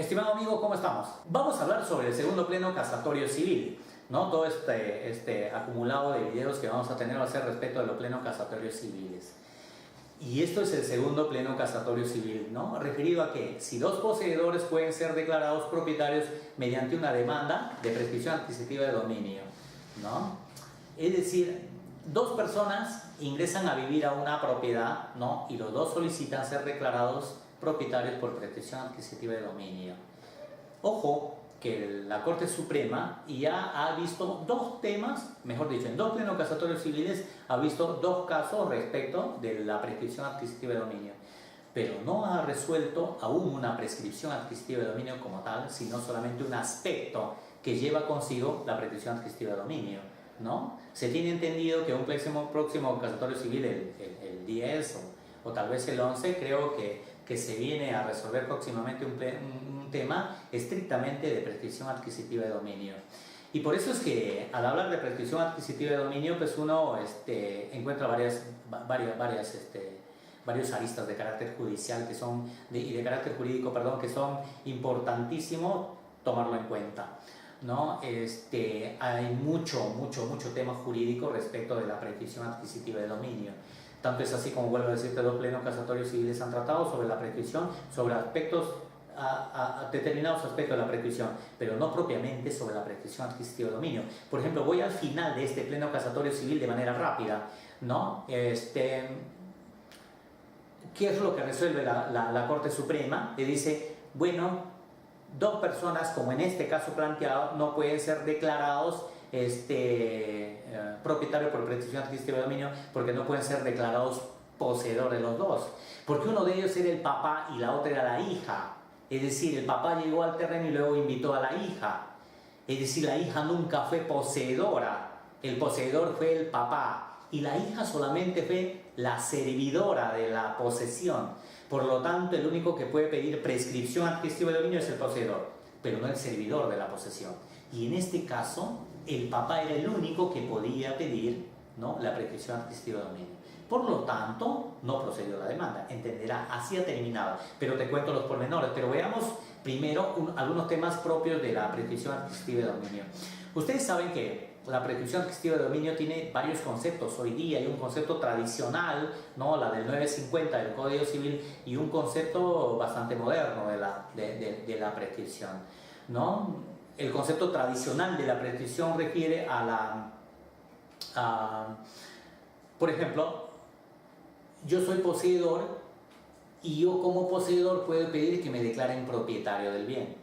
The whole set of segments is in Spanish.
Estimado amigo, ¿cómo estamos? Vamos a hablar sobre el segundo pleno casatorio civil, ¿no? Todo este acumulado de videos que vamos a tener va a ser respecto de los plenos casatorios civiles. Y esto es el segundo pleno casatorio civil, ¿no? Referido a que si dos poseedores pueden ser declarados propietarios mediante una demanda de prescripción adquisitiva de dominio, ¿no? Es decir, dos personas ingresan a vivir a una propiedad, ¿no? Y los dos solicitan ser declarados propietarios por prescripción adquisitiva de dominio. Ojo que la Corte Suprema ya ha visto dos temas, mejor dicho, en dos plenos casatorios civiles ha visto dos casos respecto de la prescripción adquisitiva de dominio, pero no ha resuelto aún una prescripción adquisitiva de dominio como tal, sino solamente un aspecto que lleva consigo la prescripción adquisitiva de dominio, ¿no? Se tiene entendido que un próximo casatorio civil, el 10 o tal vez el 11, creo que se viene a resolver próximamente un tema estrictamente de prescripción adquisitiva de dominio. Y por eso es que al hablar de prescripción adquisitiva de dominio, pues uno encuentra varios aristas de carácter judicial que son, y de carácter jurídico, perdón, que son importantísimos tomarlo en cuenta, ¿no? Hay mucho tema jurídico respecto de la prescripción adquisitiva de dominio. Tanto es así, como vuelvo a decirte, dos plenos casatorios civiles han tratado sobre la prescripción, sobre determinados aspectos de la prescripción, pero no propiamente sobre la prescripción adquisitiva de dominio. Por ejemplo, voy al final de este pleno casatorio civil de manera rápida, ¿no? ¿Qué es lo que resuelve la Corte Suprema? Le dice, bueno, dos personas, como en este caso planteado, no pueden ser declarados propietarios por prescripción adquisitiva de dominio porque no pueden ser declarados poseedores los dos, porque uno de ellos era el papá y la otra era la hija. Es decir, el papá llegó al terreno y luego invitó a la hija, es decir, la hija nunca fue poseedora, el poseedor fue el papá y la hija solamente fue la servidora de la posesión. Por lo tanto, el único que puede pedir prescripción adquisitiva de dominio es el poseedor, pero no el servidor de la posesión. Y en este caso, el papá era el único que podía pedir, ¿no?, la prescripción adquisitiva de dominio. Por lo tanto, no procedió la demanda. Entenderá, así ha terminado. Pero te cuento los pormenores. Pero veamos primero algunos temas propios de la prescripción adquisitiva de dominio. Ustedes saben que la prescripción adquisitiva de dominio tiene varios conceptos. Hoy día hay un concepto tradicional, ¿no?, la del 950 del Código Civil, y un concepto bastante moderno de la prescripción, ¿no? El concepto tradicional de la prescripción refiere por ejemplo, yo soy poseedor y yo como poseedor puedo pedir que me declaren propietario del bien.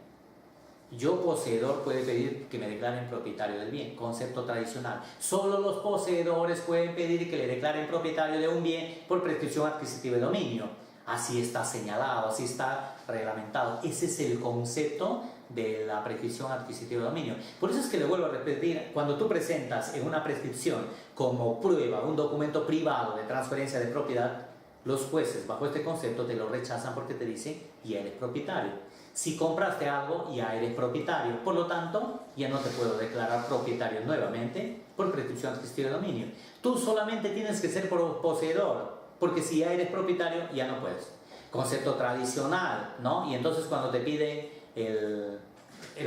Yo poseedor puedo pedir que me declaren propietario del bien, concepto tradicional. Solo los poseedores pueden pedir que le declaren propietario de un bien por prescripción adquisitiva de dominio. Así está señalado, así está reglamentado. Ese es el concepto de la prescripción adquisitiva de dominio. Por eso es que le vuelvo a repetir, cuando tú presentas en una prescripción como prueba un documento privado de transferencia de propiedad, los jueces bajo este concepto te lo rechazan porque te dicen, ya eres propietario. Si compraste algo, ya eres propietario. Por lo tanto, ya no te puedo declarar propietario nuevamente por prescripción adquisitiva de dominio. Tú solamente tienes que ser poseedor, porque si ya eres propietario, ya no puedes. Concepto tradicional, ¿no? Y entonces cuando te piden el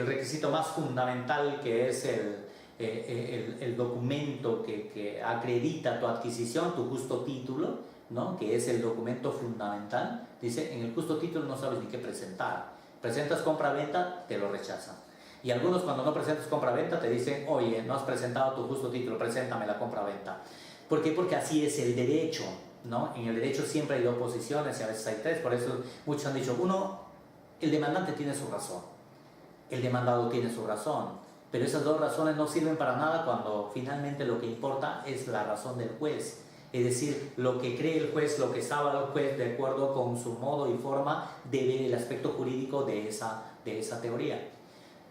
requisito más fundamental, que es el documento que acredita tu adquisición, tu justo título, ¿no?, que es el documento fundamental, dice, en el justo título no sabes ni qué presentar. Presentas compra-venta, te lo rechazan. Y algunos, cuando no presentas compra-venta, te dicen, oye, no has presentado tu justo título, preséntame la compra-venta. ¿Por qué? Porque así es el derecho, ¿no? En el derecho siempre hay dos posiciones y a veces hay tres. Por eso muchos han dicho, el demandante tiene su razón, el demandado tiene su razón, pero esas dos razones no sirven para nada cuando finalmente lo que importa es la razón del juez. Es decir, lo que cree el juez, lo que sabe el juez de acuerdo con su modo y forma de ver el aspecto jurídico de esa teoría,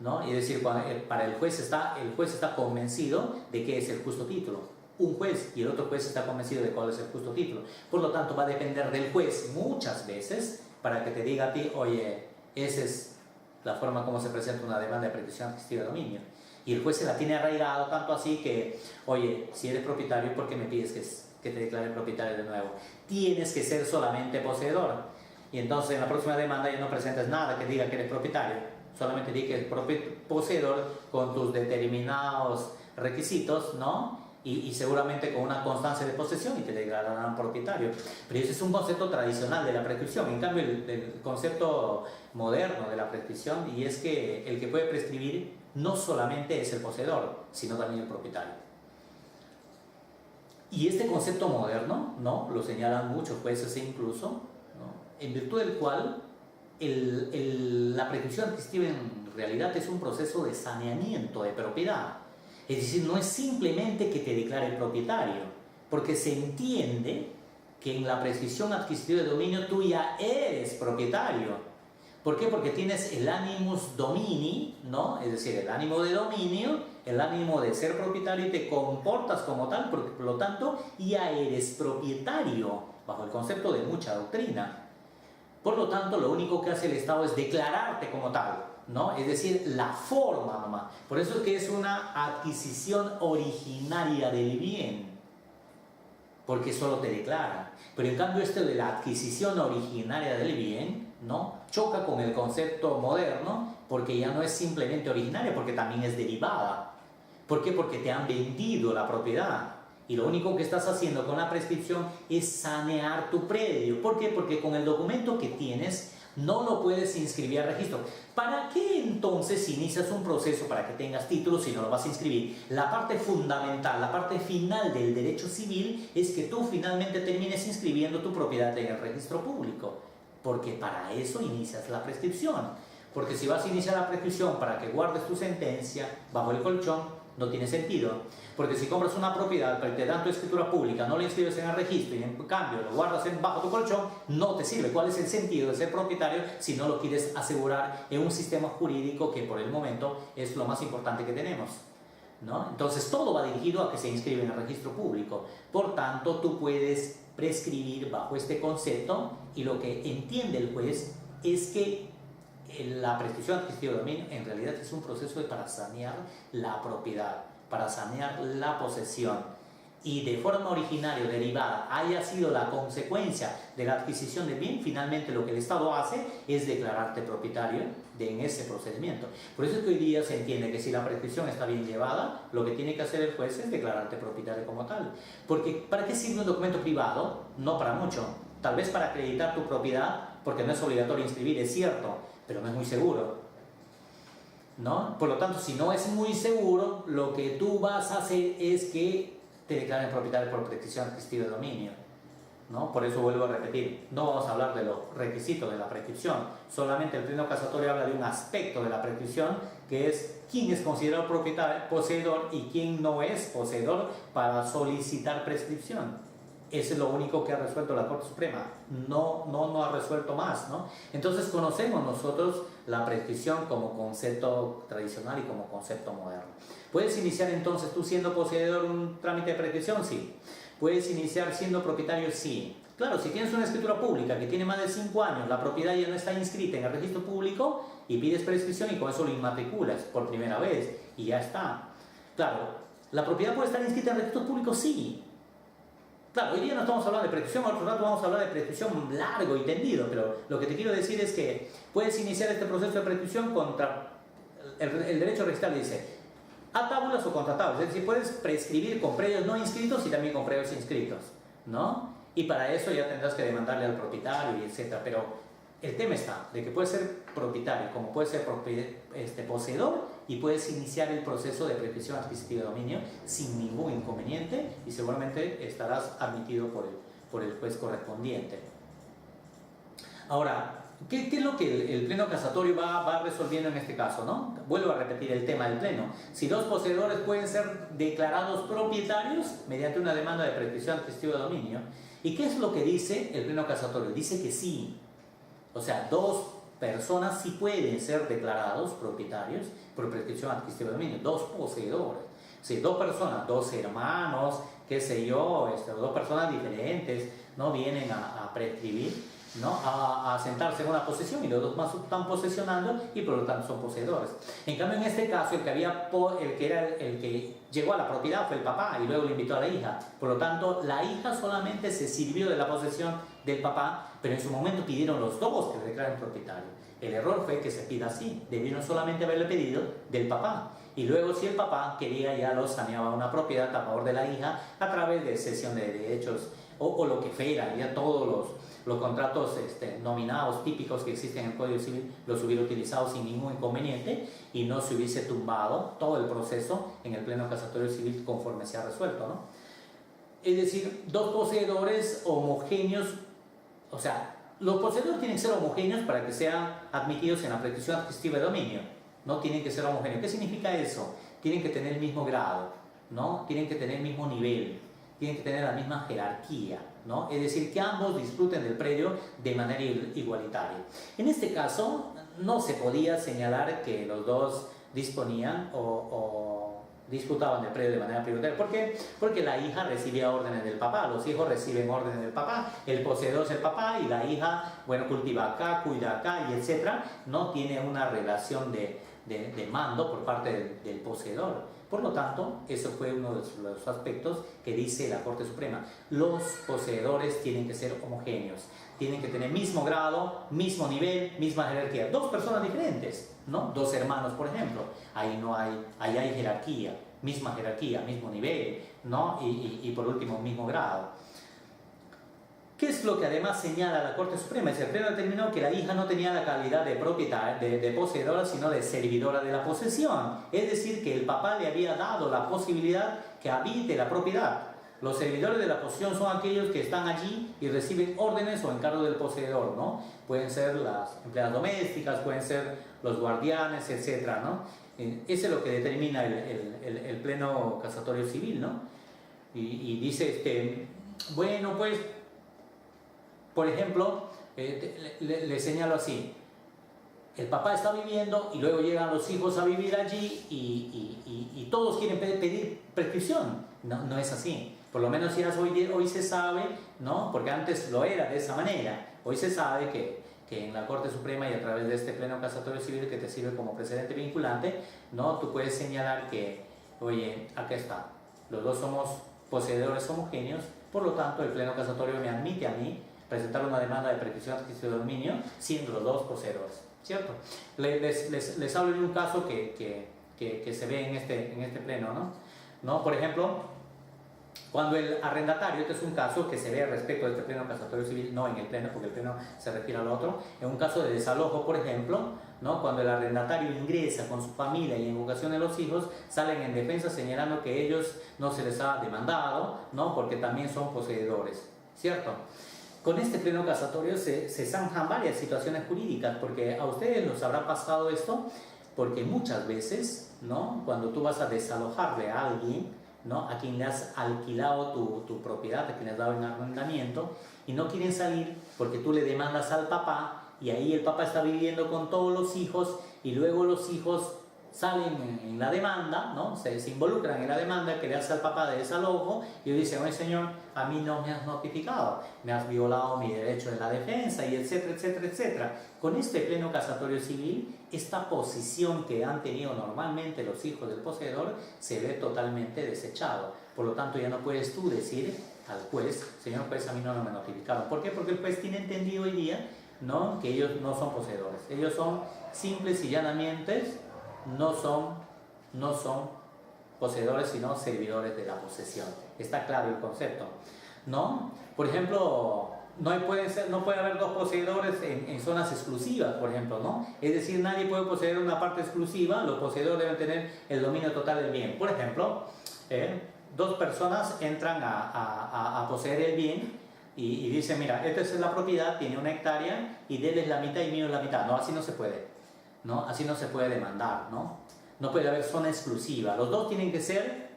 ¿no? Es decir, para el juez está convencido de qué es el justo título. Un juez y el otro juez está convencido de cuál es el justo título. Por lo tanto, va a depender del juez muchas veces para que te diga a ti, oye, esa es la forma como se presenta una demanda de prescripción adquisitiva de dominio. Y el juez se la tiene arraigado tanto así que, oye, si eres propietario, ¿por qué me pides que te declare propietario de nuevo? Tienes que ser solamente poseedor. y entonces en la próxima demanda ya no presentes nada que diga que eres propietario, solamente di que eres poseedor con tus determinados requisitos, ¿no? Y seguramente con una constancia de posesión y te declararán propietario. Pero ese es un concepto tradicional de la prescripción. En cambio, el concepto moderno de la prescripción, y es que el que puede prescribir no solamente es el poseedor, sino también el propietario. Y este concepto moderno, ¿no?, lo señalan muchos jueces incluso, ¿no?, en virtud del cual la prescripción adquisitiva en realidad es un proceso de saneamiento de propiedad. Es decir, no es simplemente que te declare el propietario, porque se entiende que en la prescripción adquisitiva de dominio tú ya eres propietario. ¿Por qué? Porque tienes el animus domini, ¿no?, es decir, el ánimo de dominio, el ánimo de ser propietario, y te comportas como tal, porque por lo tanto ya eres propietario, bajo el concepto de mucha doctrina. Por lo tanto, lo único que hace el Estado es declararte como tal, ¿no? Es decir, la forma nomás. Por eso es que es una adquisición originaria del bien, porque solo te declara. Pero en cambio esto de la adquisición originaria del bien, ¿no?, choca con el concepto moderno, porque ya no es simplemente originaria, porque también es derivada. ¿Por qué? Porque te han vendido la propiedad. Y lo único que estás haciendo con la prescripción es sanear tu predio. ¿Por qué? Porque con el documento que tienes no lo puedes inscribir al registro. ¿Para qué entonces inicias un proceso para que tengas título si no lo vas a inscribir? La parte fundamental, la parte final del derecho civil es que tú finalmente termines inscribiendo tu propiedad en el registro público. Porque para eso inicias la prescripción. Porque si vas a iniciar la prescripción para que guardes tu sentencia bajo el colchón, no tiene sentido. Porque si compras una propiedad, pero te dan tu escritura pública, no la inscribes en el registro y en cambio lo guardas bajo tu colchón, no te sirve. ¿Cuál es el sentido de ser propietario si no lo quieres asegurar en un sistema jurídico que por el momento es lo más importante que tenemos, ¿no? Entonces todo va dirigido a que se inscribe en el registro público. Por tanto, tú puedes prescribir bajo este concepto, y lo que entiende el juez es que la prescripción adquisitiva de dominio en realidad es un proceso para sanear la propiedad, para sanear la posesión, y de forma originaria o derivada haya sido la consecuencia de la adquisición del bien, finalmente lo que el Estado hace es declararte propietario en ese procedimiento. Por eso es que hoy día se entiende que si la prescripción está bien llevada, lo que tiene que hacer el juez es declararte propietario como tal. Porque ¿para qué sirve un documento privado? No para mucho. Tal vez para acreditar tu propiedad, porque no es obligatorio inscribir, es cierto, pero no es muy seguro, ¿no? Por lo tanto, si no es muy seguro, lo que tú vas a hacer es que te declaren propietario por prescripción adquisitiva de dominio, ¿no? Por eso vuelvo a repetir, no vamos a hablar de los requisitos de la prescripción, solamente el pleno casatorio habla de un aspecto de la prescripción, que es quién es considerado propietario, poseedor, y quién no es poseedor para solicitar prescripción. Eso es lo único que ha resuelto la Corte Suprema, no ha resuelto más, ¿no? Entonces conocemos nosotros la prescripción como concepto tradicional y como concepto moderno. ¿Puedes iniciar entonces tú siendo poseedor un trámite de prescripción? Sí. ¿Puedes iniciar siendo propietario? Sí. Claro, si tienes una escritura pública que tiene más de 5 años, la propiedad ya no está inscrita en el registro público, y pides prescripción y con eso lo inmatriculas por primera vez y ya está. Claro, ¿la propiedad puede estar inscrita en el registro público? Sí. Claro, hoy día no estamos hablando de prescripción, otro rato vamos a hablar de prescripción largo y tendido, pero lo que te quiero decir es que puedes iniciar este proceso de prescripción contra el derecho registral, dice a tábulas o contra tábulas, es decir, puedes prescribir con predios no inscritos y también con predios inscritos, ¿no? Y para eso ya tendrás que demandarle al propietario y etcétera, pero el tema está de que puedes ser propietario como puedes ser poseedor, y puedes iniciar el proceso de prescripción adquisitiva de dominio sin ningún inconveniente, y seguramente estarás admitido por el juez correspondiente. Ahora, ¿qué es lo que el pleno casatorio va resolviendo en este caso, ¿no? Vuelvo a repetir el tema del pleno. Si dos poseedores pueden ser declarados propietarios mediante una demanda de prescripción adquisitiva de dominio. ¿Y qué es lo que dice el pleno casatorio? Dice que sí. O sea, dos personas sí pueden ser declarados propietarios por prescripción adquisitiva de dominio, dos poseedores. Si dos personas, dos hermanos, qué sé yo, dos personas diferentes, no vienen a prescribir, ¿no? A sentarse en una posesión y los dos más están posesionando y por lo tanto son poseedores. En cambio, en este caso, el que llegó a la propiedad fue el papá y luego le invitó a la hija. Por lo tanto, la hija solamente se sirvió de la posesión del papá, pero en su momento pidieron los dos que le declaren propietario. El error fue que se pida así. Debieron solamente haberle pedido del papá. Y luego, si el papá quería, ya lo saneaba una propiedad a favor de la hija a través de cesión de derechos o lo que fuera, ya todos los contratos nominados típicos que existen en el Código Civil los hubiera utilizado sin ningún inconveniente y no se hubiese tumbado todo el proceso en el Pleno Casatorio Civil conforme se ha resuelto, ¿no? Es decir, dos poseedores homogéneos, o sea, los poseedores tienen que ser homogéneos para que sean admitidos en la prescripción adquisitiva de dominio, no tienen que ser homogéneos. ¿Qué significa eso? Tienen que tener el mismo grado, ¿no? Tienen que tener el mismo nivel, tienen que tener la misma jerarquía, ¿no? Es decir, que ambos disfruten del predio de manera igualitaria. En este caso, no se podía señalar que los dos disponían o disputaban del predio de manera prioritaria. ¿Por qué? Porque la hija recibía órdenes del papá, los hijos reciben órdenes del papá, el poseedor es el papá y la hija, bueno, cultiva acá, cuida acá y etcétera, no tiene una relación de mando por parte del poseedor. Por lo tanto, eso fue uno de los aspectos que dice la Corte Suprema. Los poseedores tienen que ser homogéneos, tienen que tener mismo grado, mismo nivel, misma jerarquía. Dos personas diferentes, ¿no? Dos hermanos, por ejemplo. Ahí hay jerarquía, mismo nivel, ¿no? Y por último, mismo grado. ¿Qué es lo que además señala la Corte Suprema? El Pleno determinó que la hija no tenía la calidad de propietaria, de poseedora, sino de servidora de la posesión. Es decir, que el papá le había dado la posibilidad que habite la propiedad. Los servidores de la posesión son aquellos que están allí y reciben órdenes o encargos del poseedor, ¿no? Pueden ser las empleadas domésticas, pueden ser los guardianes, etc., ¿no? Eso es lo que determina el Pleno Casatorio Civil, ¿no? Y dice, bueno, pues, por ejemplo, le señalo así, el papá está viviendo y luego llegan los hijos a vivir allí y todos quieren pedir prescripción. No es así. Por lo menos ya hoy se sabe, ¿no? Porque antes lo era de esa manera. Hoy se sabe que en la Corte Suprema y a través de este Pleno Casatorio Civil que te sirve como precedente vinculante, ¿no? Tú puedes señalar que, oye, acá está, los dos somos poseedores homogéneos, por lo tanto el Pleno Casatorio me admite a mí presentar una demanda de prescripción adquisitiva de dominio siendo los dos poseedores, ¿cierto? Les hablo de un caso que se ve en este pleno, ¿no? Por ejemplo, cuando el arrendatario, este es un caso que se ve respecto de este Pleno Casatorio Civil, no en el pleno, porque el pleno se refiere al otro, en un caso de desalojo, por ejemplo, ¿no? Cuando el arrendatario ingresa con su familia y en ocasión de los hijos, salen en defensa señalando que ellos no se les ha demandado, ¿no? Porque también son poseedores, ¿cierto? Con este Pleno Casatorio se zanjan varias situaciones jurídicas, porque a ustedes nos habrá pasado esto, porque muchas veces, ¿no? Cuando tú vas a desalojarle a alguien, ¿no? A quien le has alquilado tu propiedad, a quien le has dado en arrendamiento, y no quieren salir porque tú le demandas al papá, y ahí el papá está viviendo con todos los hijos, y luego los hijos salen en la demanda, ¿no? Se involucran en la demanda que le hace al papá de desalojo y dicen, oye señor, a mí no me has notificado, me has violado mi derecho de la defensa y etcétera, etcétera, etcétera. Con este Pleno Casatorio Civil, esta posición que han tenido normalmente los hijos del poseedor se ve totalmente desechado. Por lo tanto, ya no puedes tú decir al juez, señor juez, a mí no me notificaron. ¿Por qué? Porque el juez tiene entendido hoy día, ¿no? Que ellos no son poseedores. Ellos son simples y llanamente no son poseedores, sino servidores de la posesión. Está claro el concepto, ¿no? Por ejemplo, no puede haber dos poseedores en zonas exclusivas, por ejemplo, ¿no? Es decir, nadie puede poseer una parte exclusiva, los poseedores deben tener el dominio total del bien. Por ejemplo, dos personas entran a poseer el bien y dicen, mira, esta es la propiedad, tiene 1 hectárea y de él es la mitad y mío es la mitad. No, así no se puede. ¿No? Así no se puede demandar, ¿no? No puede haber zona exclusiva. Los dos tienen que ser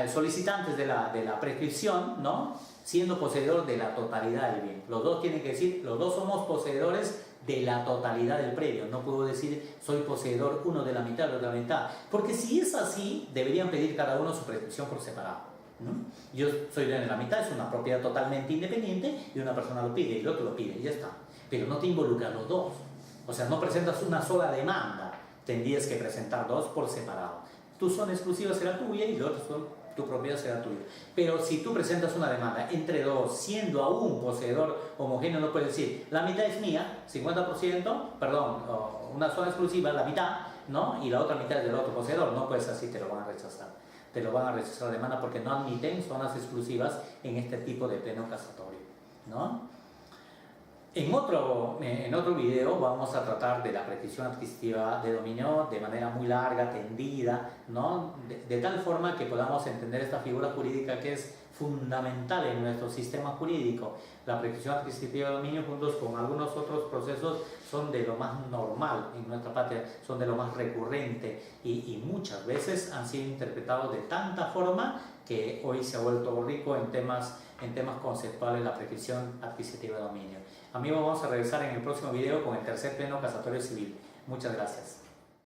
solicitantes de la prescripción, ¿no? Siendo poseedor de la totalidad del bien. Los dos tienen que decir, los dos somos poseedores de la totalidad del predio. No puedo decir, soy poseedor uno de la mitad, otro de la mitad. Porque si es así, deberían pedir cada uno su prescripción por separado, ¿no? Yo soy dueño de la mitad, es una propiedad totalmente independiente y una persona lo pide y el otro lo pide y ya está. Pero no te involucran los dos. O sea, no presentas una sola demanda, tendrías que presentar dos por separado. Tu zona exclusiva será tuya y tu propiedad será tuya. Pero si tú presentas una demanda entre dos, siendo aún poseedor homogéneo, no puedes decir, la mitad es mía, 50%, perdón, una zona exclusiva, la mitad, ¿no? Y la otra mitad es del otro poseedor. No puedes así, te lo van a rechazar. Te lo van a rechazar la demanda porque no admiten zonas exclusivas en este tipo de pleno casatorio, ¿no? En otro video vamos a tratar de la prescripción adquisitiva de dominio de manera muy larga, tendida, ¿no? De tal forma que podamos entender esta figura jurídica que es fundamental en nuestro sistema jurídico. La prescripción adquisitiva de dominio, juntos con algunos otros procesos, son de lo más normal en nuestra patria, son de lo más recurrente y muchas veces han sido interpretados de tanta forma que hoy se ha vuelto rico en temas conceptuales la prescripción adquisitiva de dominio. Amigos, vamos a regresar en el próximo video con el tercer pleno casatorio civil. Muchas gracias.